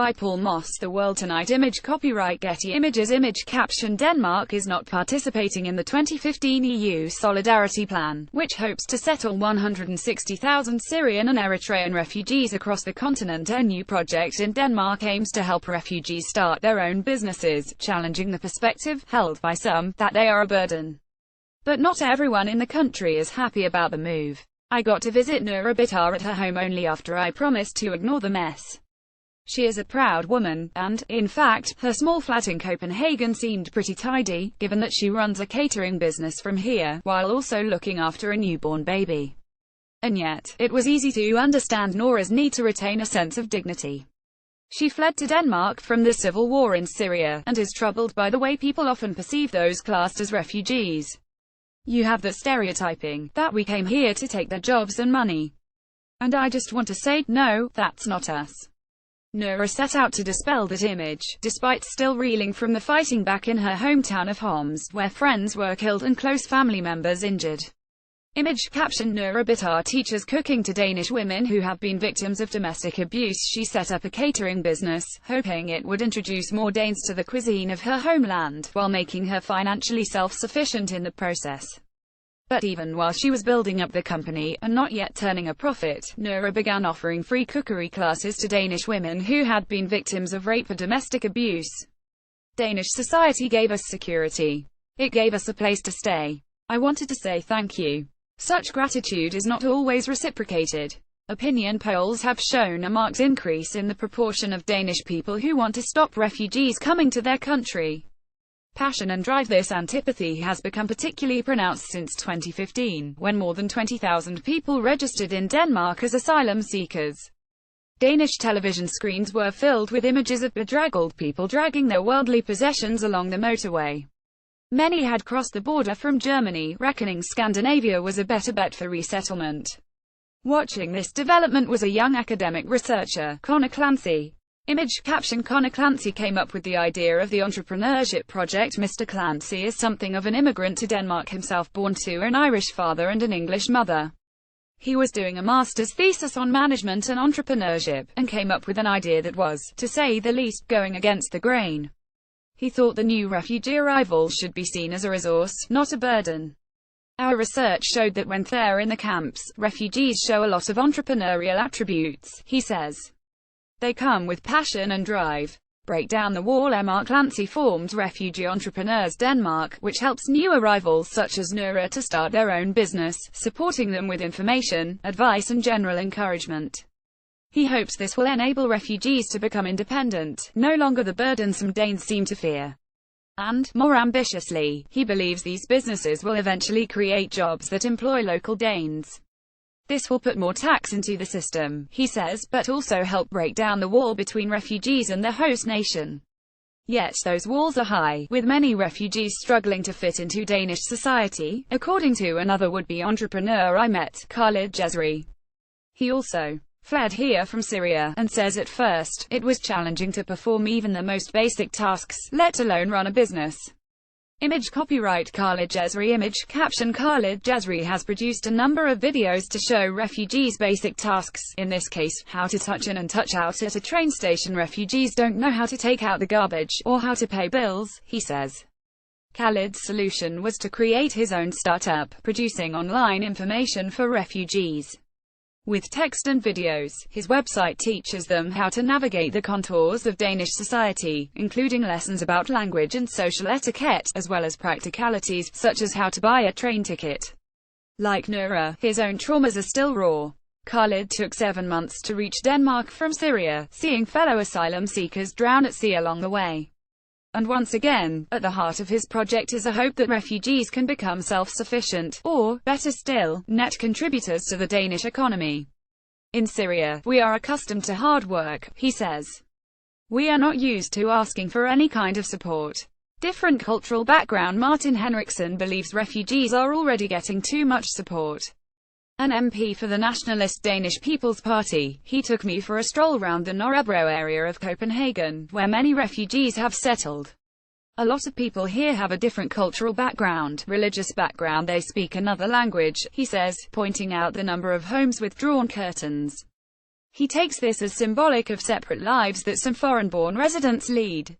By Paul Moss. The World Tonight. Image copyright Getty Images. Image caption Denmark is not participating in the 2015 EU Solidarity Plan, which hopes to settle 160,000 Syrian and Eritrean refugees across the continent. A new project in Denmark aims to help refugees start their own businesses, challenging the perspective, held by some, that they are a burden. But not everyone in the country is happy about the move. I got to visit Nura Bitar at her home only after I promised to ignore the mess. She is a proud woman, and, in fact, her small flat in Copenhagen seemed pretty tidy, given that she runs a catering business from here, while also looking after a newborn baby. And yet, it was easy to understand Nora's need to retain a sense of dignity. She fled to Denmark from the civil war in Syria, and is troubled by the way people often perceive those classed as refugees. You have the stereotyping, that we came here to take their jobs and money. And I just want to say, no, that's not us. Nura set out to dispel that image, despite still reeling from the fighting back in her hometown of Homs, where friends were killed and close family members injured. Image caption Nura Bitar teaches cooking to Danish women who have been victims of domestic abuse. She set up a catering business, hoping it would introduce more Danes to the cuisine of her homeland, while making her financially self-sufficient in the process. But even while she was building up the company, and not yet turning a profit, Nura began offering free cookery classes to Danish women who had been victims of rape or domestic abuse. Danish society gave us security. It gave us a place to stay. I wanted to say thank you. Such gratitude is not always reciprocated. Opinion polls have shown a marked increase in the proportion of Danish people who want to stop refugees coming to their country. Passion and drive. This antipathy has become particularly pronounced since 2015, when more than 20,000 people registered in Denmark as asylum seekers. Danish television screens were filled with images of bedraggled people dragging their worldly possessions along the motorway. Many had crossed the border from Germany, reckoning Scandinavia was a better bet for resettlement. Watching this development was a young academic researcher, Connor Clancy. Image caption Connor Clancy came up with the idea of the entrepreneurship project. Mr. Clancy is something of an immigrant to Denmark himself, born to an Irish father and an English mother. He was doing a master's thesis on management and entrepreneurship, and came up with an idea that was, to say the least, going against the grain. He thought the new refugee arrivals should be seen as a resource, not a burden. Our research showed that when they're in the camps, refugees show a lot of entrepreneurial attributes, he says. They come with passion and drive. Break Down the Wall. Mark Clancy formed Refugee Entrepreneurs Denmark, which helps new arrivals such as Nura to start their own business, supporting them with information, advice and general encouragement. He hopes this will enable refugees to become independent, no longer the burdensome Danes seem to fear. And, more ambitiously, he believes these businesses will eventually create jobs that employ local Danes. This will put more tax into the system, he says, but also help break down the wall between refugees and the host nation. Yet those walls are high, with many refugees struggling to fit into Danish society, according to another would-be entrepreneur I met, Khalid Jezri. He also fled here from Syria, and says at first, it was challenging to perform even the most basic tasks, let alone run a business. Image copyright Khalid Jezri. Image caption Khalid Jezri has produced a number of videos to show refugees basic tasks, in this case, how to touch in and touch out at a train station. Refugees don't know how to take out the garbage, or how to pay bills, he says. Khalid's solution was to create his own startup, producing online information for refugees. With text and videos, his website teaches them how to navigate the contours of Danish society, including lessons about language and social etiquette, as well as practicalities, such as how to buy a train ticket. Like Nura, his own traumas are still raw. Khalid took 7 months to reach Denmark from Syria, seeing fellow asylum seekers drown at sea along the way. And once again, at the heart of his project is a hope that refugees can become self-sufficient, or, better still, net contributors to the Danish economy. In Syria, we are accustomed to hard work, he says. We are not used to asking for any kind of support. Different cultural background. Martin Henriksen believes refugees are already getting too much support. An MP for the nationalist Danish People's Party, he took me for a stroll round the Nørrebro area of Copenhagen, where many refugees have settled. A lot of people here have a different cultural background, religious background, they speak another language, he says, pointing out the number of homes with drawn curtains. He takes this as symbolic of separate lives that some foreign-born residents lead.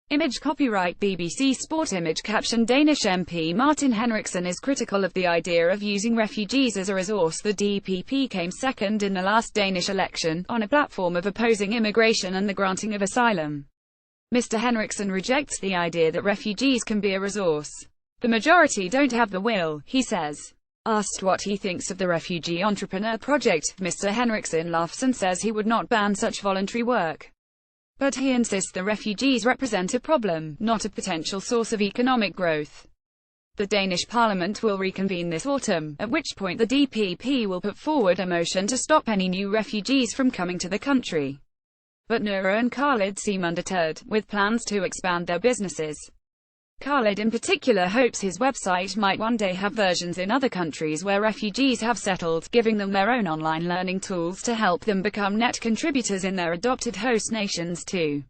Image copyright BBC Sport. Image caption Danish MP Martin Henriksen is critical of the idea of using refugees as a resource. The DPP came second in the last Danish election, on a platform of opposing immigration and the granting of asylum. Mr. Henriksen rejects the idea that refugees can be a resource. The majority don't have the will, he says. Asked what he thinks of the refugee entrepreneur project, Mr. Henriksen laughs and says he would not ban such voluntary work. But he insists the refugees represent a problem, not a potential source of economic growth. The Danish parliament will reconvene this autumn, at which point the DPP will put forward a motion to stop any new refugees from coming to the country. But Nura and Khalid seem undeterred, with plans to expand their businesses. Khalid in particular hopes his website might one day have versions in other countries where refugees have settled, giving them their own online learning tools to help them become net contributors in their adopted host nations too.